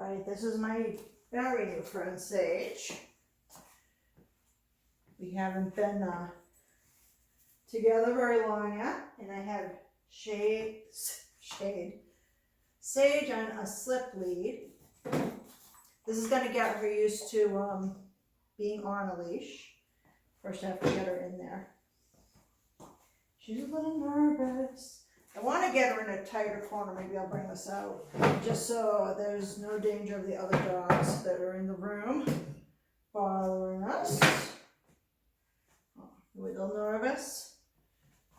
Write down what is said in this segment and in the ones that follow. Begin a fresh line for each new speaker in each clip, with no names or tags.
Alright, this is my very new friend Sage. We haven't been together very long yet, and I have Sage on a slip lead. This is going to get her used to being on a leash. First I have to get her in there. She's a little nervous. I want to get her in a tighter corner. Maybe I'll bring this out just so there's no danger of the other dogs that are in the room bothering us. Oh, you're a little nervous?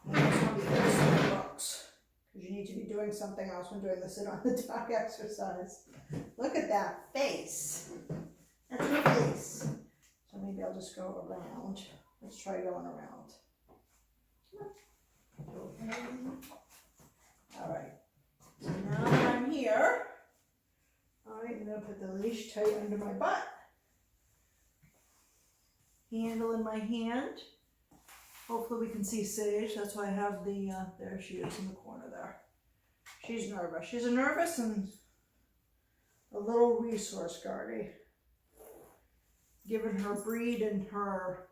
You just want to be doing some books because you need to be doing something else when doing the sit on the dog exercise. Look at that face. That's her face. So maybe I'll just go around. Let's try going around. Okay. All right. So now that I'm here, I'm going to put the leash tight under my butt. Handle in my hand. Hopefully we can see Sage. That's why I have the, there she is in the corner there. She's nervous. She's a nervous and a little resource guardie. Given her breed and her,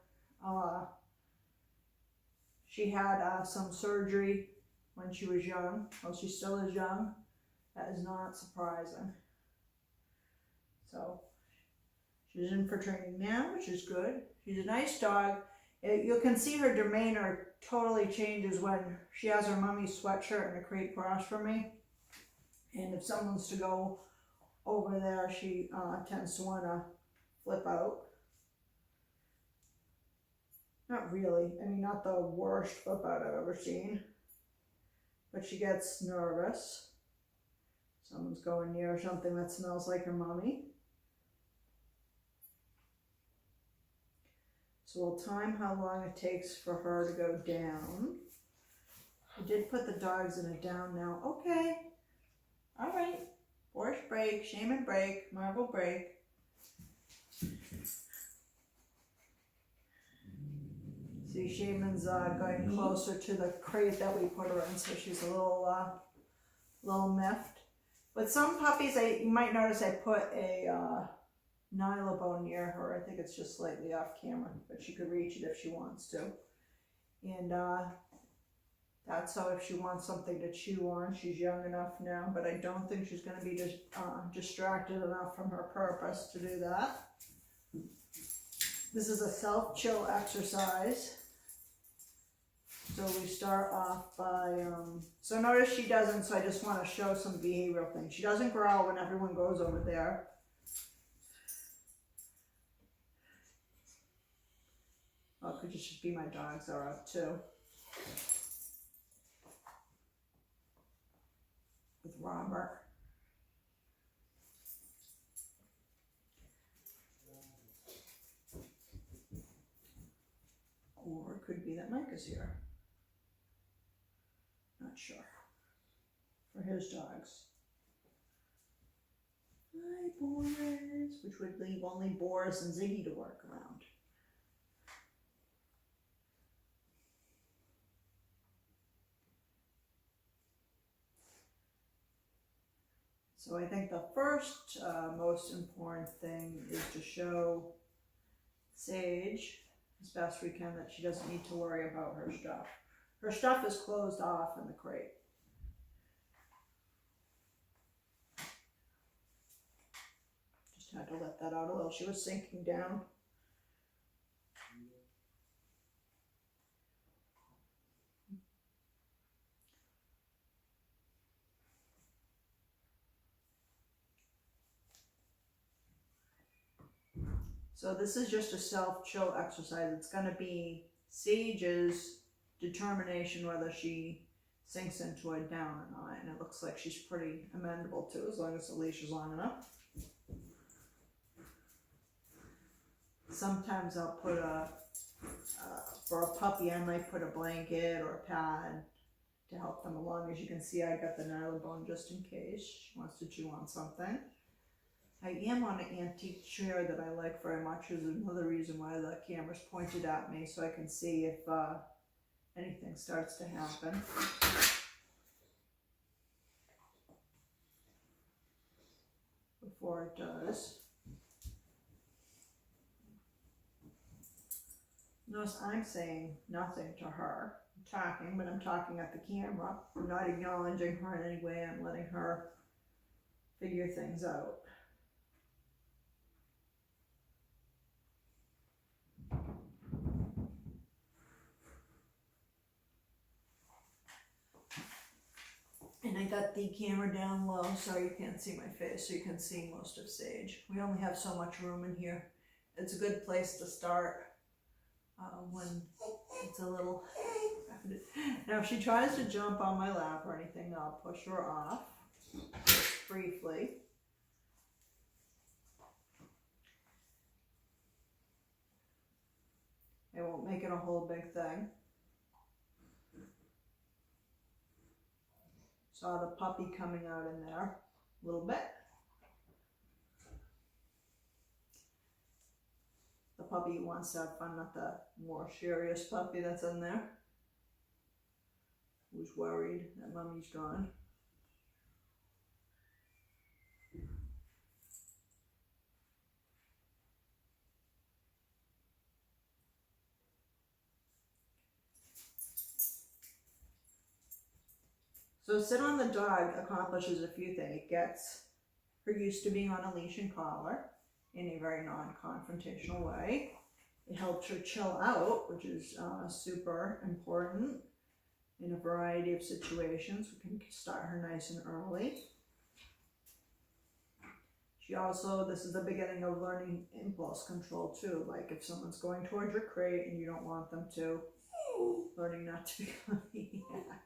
she had some surgery when she was young. Well, she still is young. That is not surprising. So she's in for training now, which is good. She's a nice dog. You can see her demeanor totally changes when she has her mummy's sweatshirt and a crate across from me. And if someone's to go over there, she tends to want to flip out. Not really. I mean, not the worst flip out I've ever seen. But she gets nervous. Someone's going near something that smells like her mommy. So we'll time how long it takes for her to go down. I did put the dogs in a down now. Okay. All right. Borscht break, Shaman break, Marvel break. See, Shaman's going closer to the crate that we put her in, so she's a little miffed. With some puppies, you might notice I put a Nylabone near her. I think it's just slightly off camera, but she could reach it if she wants to. And that's so if she wants something to chew on. She's young enough now, but I don't think she's going to be distracted enough from her purpose to do that. This is a self-chill exercise. So we start off by, so notice she doesn't, so I just want to show some behavioral things. She doesn't growl when everyone goes over there. Oh, it could just be my dogs are up too. With Robert. Or it could be that Mike is here. Not sure. For his dogs. Hi, Boris. Which would leave only Boris and Ziggy to work around. So I think the first most important thing is to show Sage as best we can that she doesn't need to worry about her stuff. Her stuff is closed off in the crate. Just had to let that out a little. She was sinking down. So this is just a self-chill exercise. It's going to be Sage's determination whether she sinks into a down or not. And it looks like she's pretty amenable to, as long as the leash is long enough. Sometimes I'll put for a puppy, I might put a blanket or a pad to help them along. As you can see, I got the Nylabone just in case she wants to chew on something. I am on an antique chair that I like very much, is another reason why the camera's pointed at me, so I can see if anything starts to happen. before it does. Notice I'm saying nothing to her. I'm talking, but I'm talking at the camera. I'm not acknowledging her in any way. I'm letting her figure things out. And I got the camera down low so you can't see my face, so you can see most of Sage. We only have so much room in here. It's a good place to start when it's a little... Now if she tries to jump on my lap or anything, I'll push her off just briefly. I won't make it a whole big thing. Saw the puppy coming out in there a little bit. The puppy wants to have fun, not the more serious puppy that's in there, who's worried that mommy's gone. So sit on the dog accomplishes a few things. It gets her used to being on a leash and collar in a very non-confrontational way. It helps her chill out, which is super important in a variety of situations. We can start her nice and early. She also, this is the beginning of learning impulse control too. Like if someone's going towards your crate and you don't want them to, learning not to become a maniac.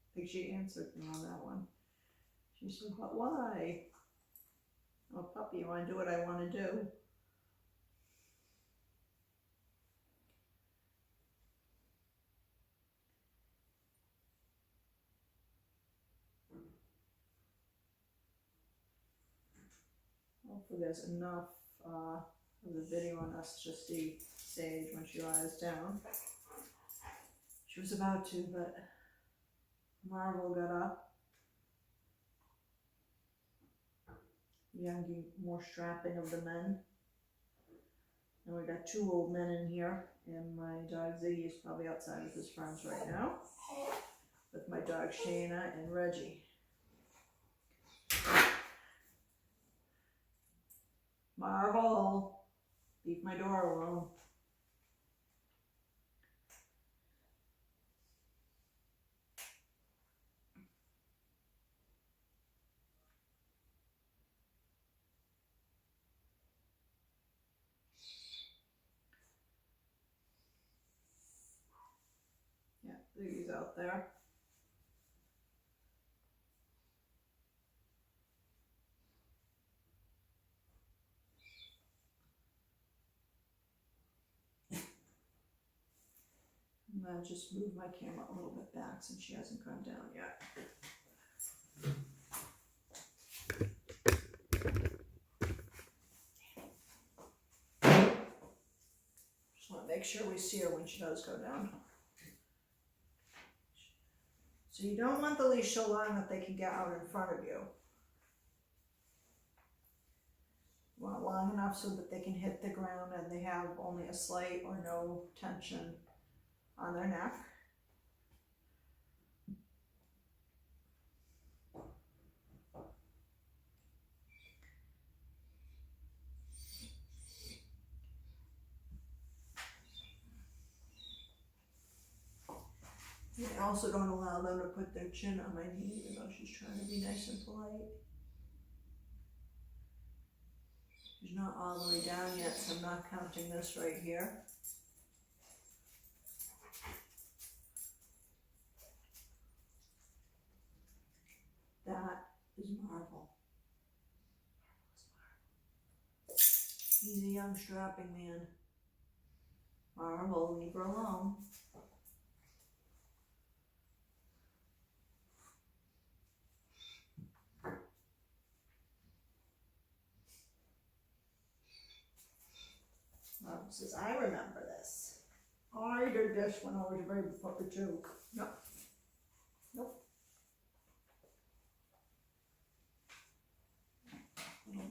I think she answered me on that one. She said, but why? I'm a puppy, I want to do what I want to do. Hopefully there's enough of the video on us to just see Sage when she lies down. She was about to, but Marvel got up. Yeah, more strapping of the men. And we got two old men in here, and my dog Ziggy is probably outside with his friends right now, with my dog Shayna and Reggie. Marvel, leave my door alone. Yeah, Ziggy's out there. I'm gonna just move my camera a little bit back since she hasn't gone down yet. Just want to make sure we see her when she does go down. So you don't want the leash so long that they can get out in front of you. You want it long enough so that they can hit the ground and they have only a slight or no tension on their neck. I also don't allow them to put their chin on my knee, even though she's trying to be nice and polite. She's not all the way down yet, so I'm not counting this right here. That is Marvel. He's a young strapping man. Marvel, leave her alone. Marvel says, I remember this. I did this when I was a baby puppy too. No. Nope.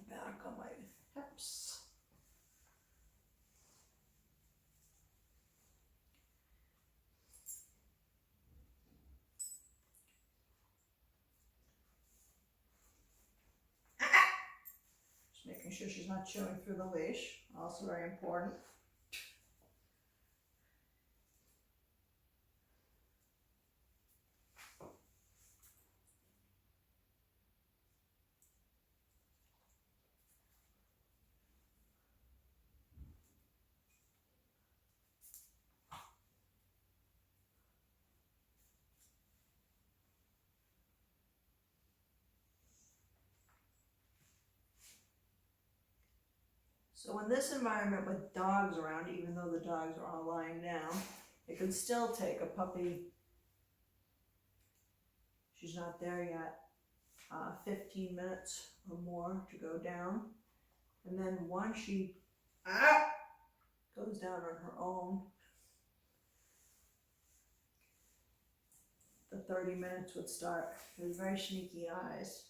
Back making sure she's not chewing through the leash, also very important. So in this environment with dogs around, even though the dogs are all lying down, it can still take a puppy, she's not there yet, 15 minutes or more to go down. And then once she goes down on her own, the 30 minutes would start. With very sneaky eyes.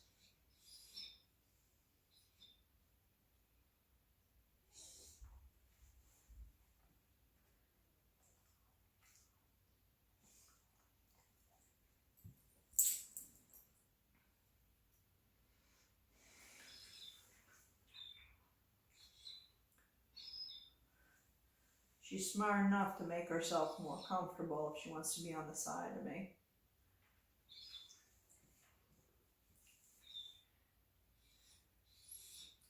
She's smart enough to make herself more comfortable if she wants to be on the side of me.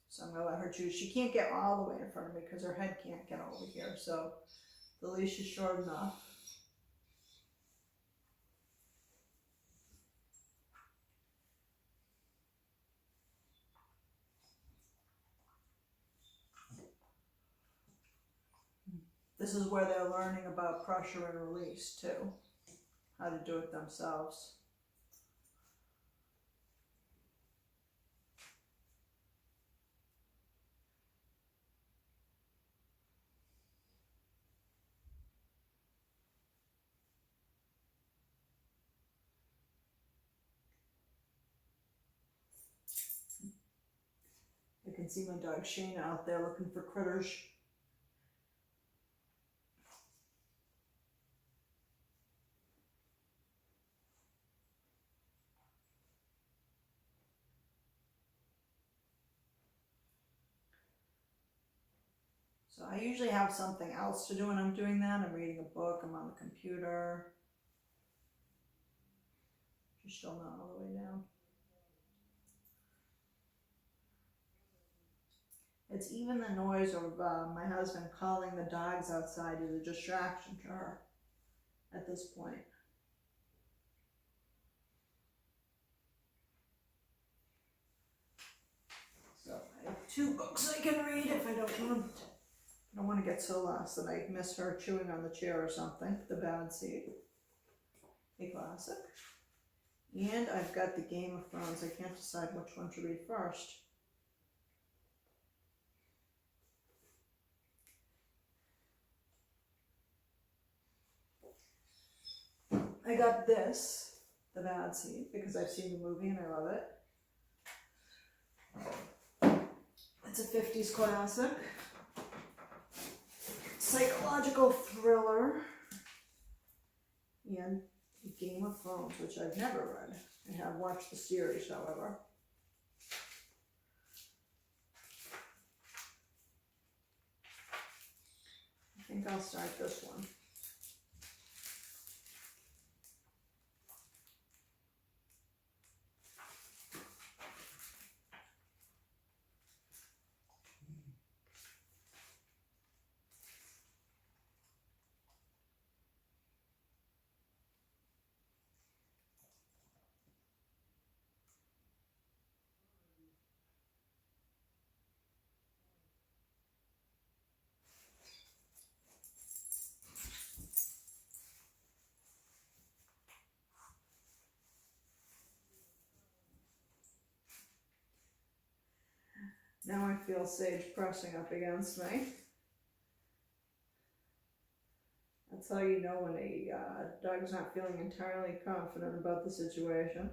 So I'm going to let her choose. She can't get all the way in front of me because her head can't get over here. So the leash is short enough. This is where they're learning about pressure and release too. How to do it themselves. I can see my dog Shayna out there looking for critters. So I usually have something else to do when I'm doing that. I'm reading a book, I'm on the computer. She's still not all the way down. It's even the noise of my husband calling the dogs outside is a distraction to her at this point. So I have 2 books I can read if I don't want to get so lost that I miss her chewing on the chair or something. The Bad Seed, a classic. And I've got the Game of Thrones. I can't decide which one to read first. I got this, The Bad Seed, because I've seen the movie and I love it. It's a 50s classic. Psychological thriller. And Game of Thrones, which I've never read. I have watched the series, however. I think I'll start this one. Now I feel Sage pressing up against me. That's how you know when a dog's not feeling entirely confident about the situation.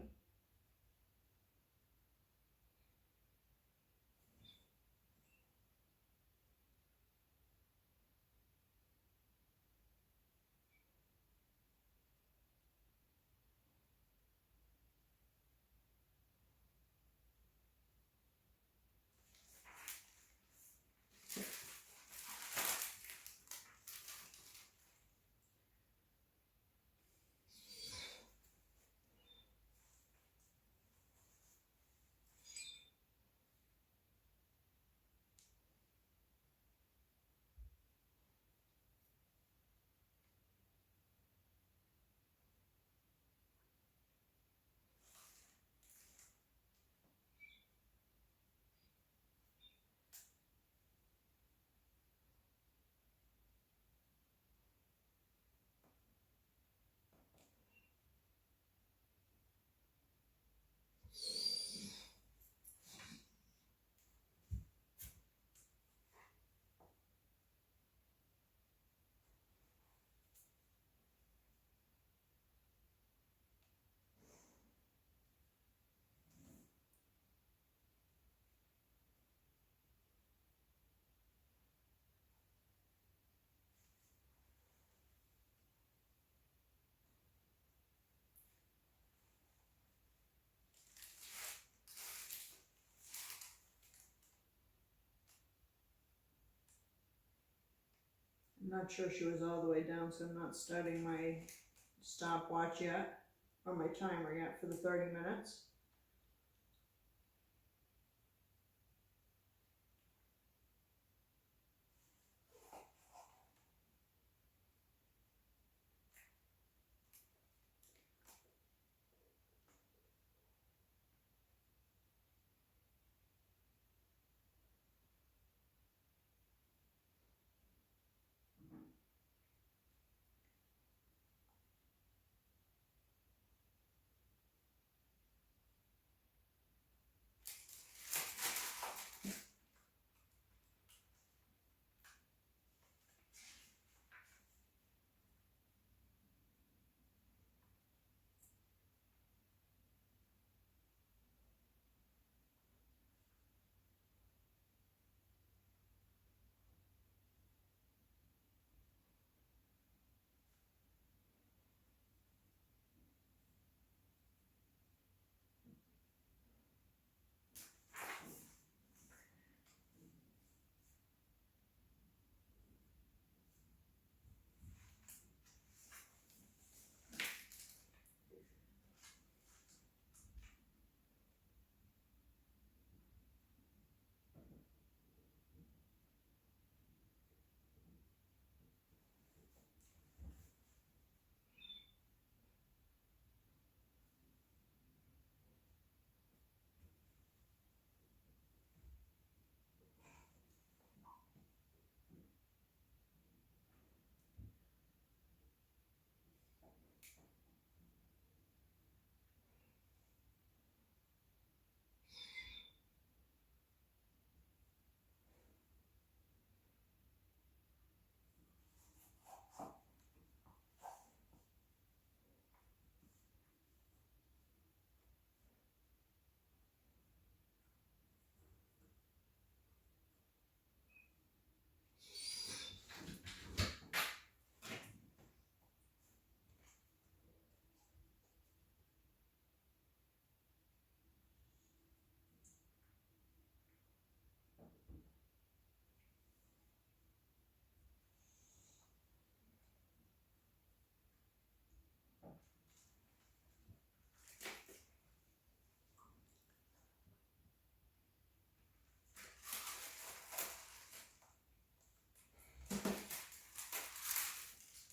I'm not sure she was all the way down, so I'm not starting my stopwatch yet, or my timer yet for the 30 minutes.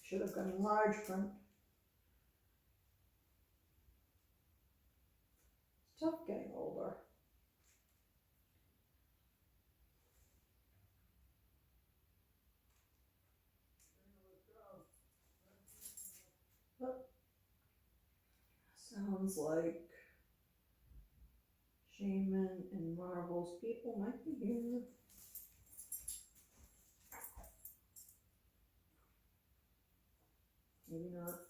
Should have gone large print. It's tough getting older. But sounds like Shaman and Marvel's people might be here. Maybe not.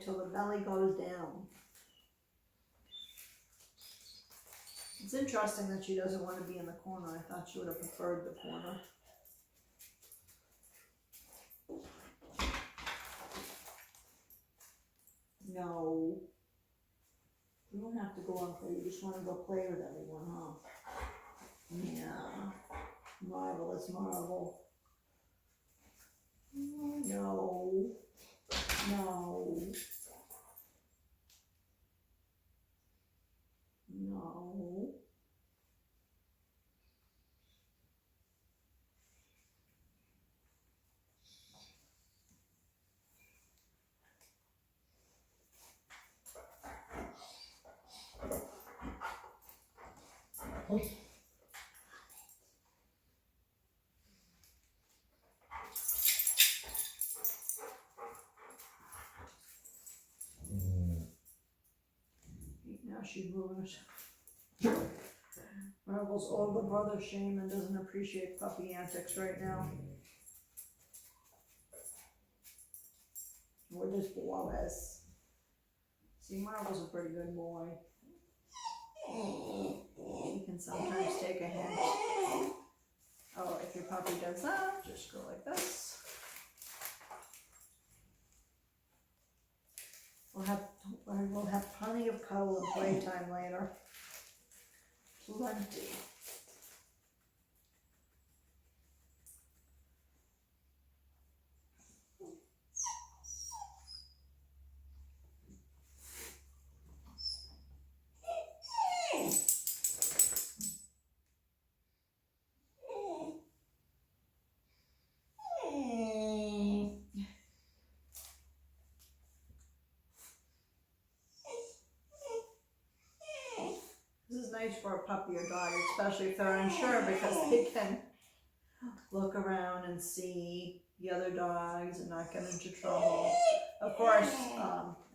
right till the belly goes down. It's interesting that she doesn't want to be in the corner. I thought she would have preferred the corner. No. You don't have to go and play. You just want to go play with everyone, huh? Yeah. Marvelous Marvel. No. No. No. Now she's moving. Marvel's older brother Shaman doesn't appreciate puppy antics right now. Or this Boaz. See, Marvel's a pretty good boy. He can sometimes take a hint. Oh, if your puppy does that, just go like this. We'll have plenty of cuddle and playtime later. Plenty. This is nice for a puppy or dog, especially if they're unsure, because they can look around and see the other dogs and not get into trouble. Of course,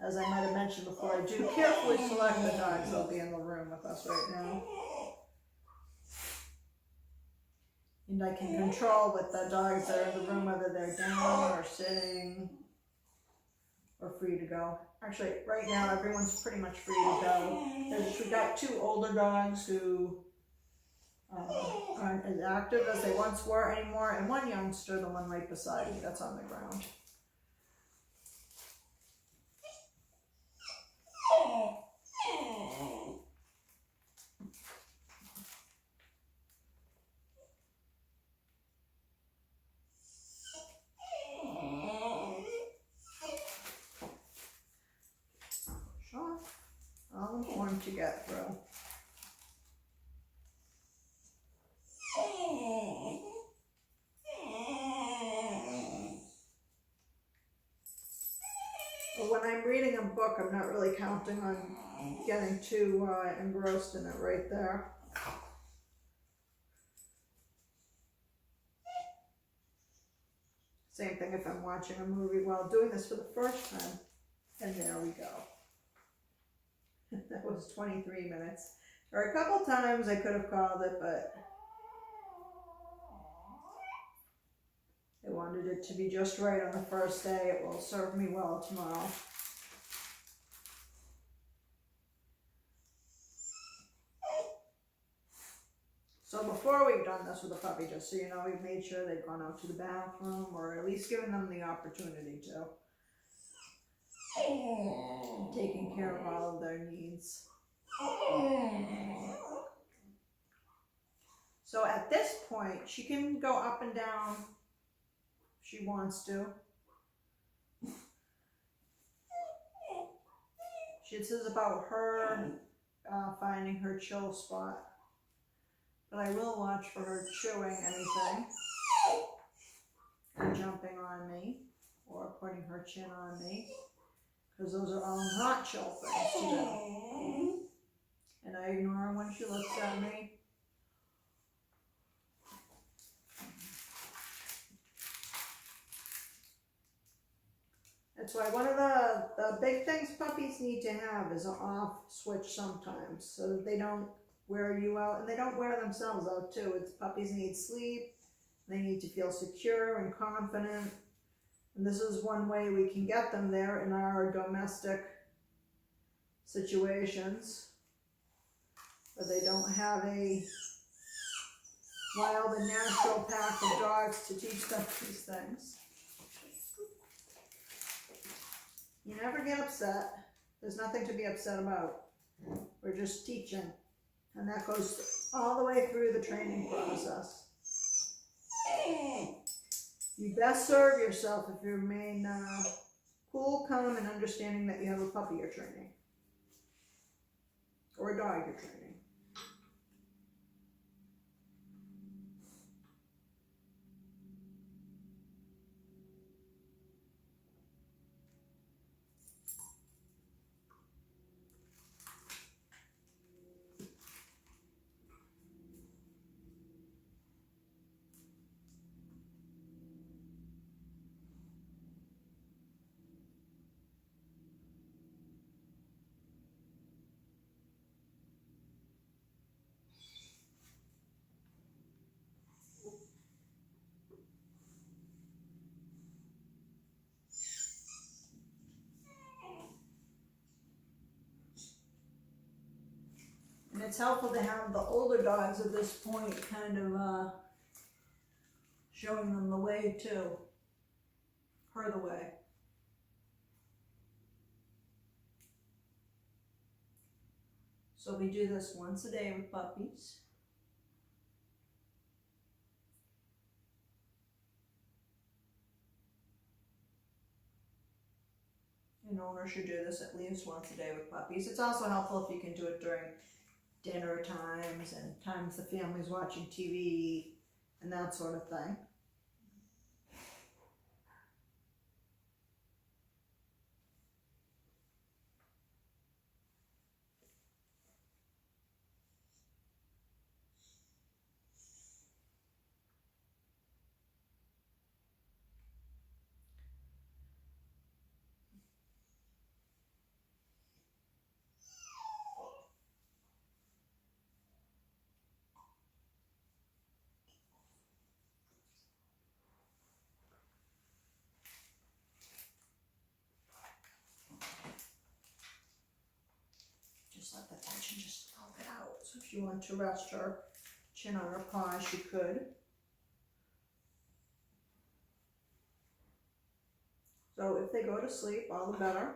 as I might have mentioned before, I do carefully select the dogs that'll be in the room with us right now. And I can control with the dogs that are in the room whether they're down or sitting or free to go. Actually, right now everyone's pretty much free to go. We've got two older dogs who aren't as active as they once were anymore, and one youngster, the one right beside me, that's on the ground. Sure. All important to get through. But when I'm reading a book, I'm not really counting on getting too engrossed in it right there. Same thing if I'm watching a movie while doing this for the first time. And there we go. That was 23 minutes. There were a couple times I could have called it, but I wanted it to be just right on the first day. It will serve me well tomorrow. So before we've done this with the puppy, just so you know, we've made sure they've gone out to the bathroom, or at least given them the opportunity to. Taking care of all of their needs. So at this point, she can go up and down if she wants to. This is about her finding her chill spot. But I will watch for her chewing anything, or jumping on me, or putting her chin on me, because those are all not chill things to do. And I ignore her when she looks at me. That's why one of the big things puppies need to have is an off switch sometimes, so that they don't wear you out, and they don't wear themselves out too. Puppies need sleep, they need to feel secure and confident, And this is one way we can get them there in our domestic situations, but they don't have a wild and natural pack of dogs to teach them these things. You never get upset. There's nothing to be upset about. We're just teaching. And that goes all the way through the training process. You best serve yourself if you remain cool, calm, and understanding that you have a puppy you're training. Or a dog you're training. And it's helpful to have the older dogs at this point kind of showing them the way too. Her the way. So we do this once a day with puppies. An owner should do this at least once a day with puppies. It's also helpful if you can do it during dinner times and times the family's watching TV and that sort of thing. Let the tension just flow it out. So if you want to rest her chin on her paws, you could. So if they go to sleep, all the better.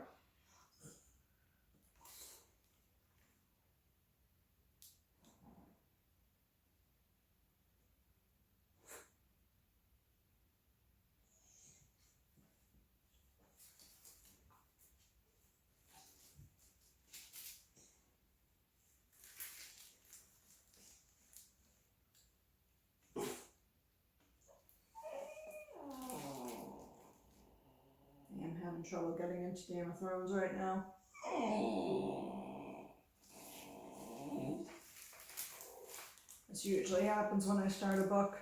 Having trouble getting into Game of Thrones right now. This usually happens when I start a book.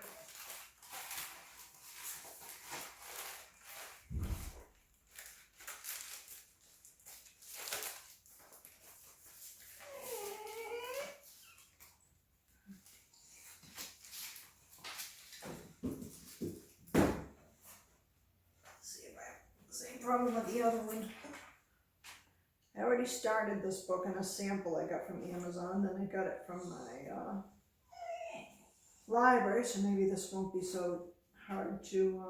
Problem with the other one. I already started this book in a sample I got from Amazon, then I got it from my library, so maybe this won't be so hard to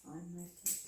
find my text.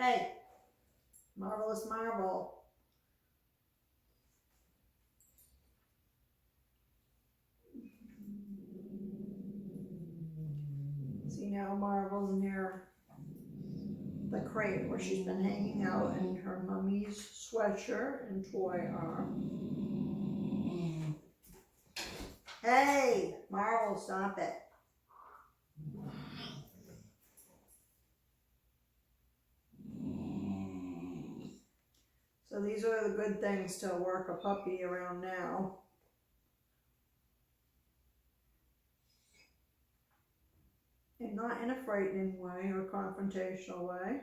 Hey, Marvelous Marvel. See, now Marvel's near the crate where she's been hanging out in her mummy's sweatshirt and toy arm. Hey, Marvel, stop it. So these are the good things to work a puppy around now. And not in a frightening way or confrontational way.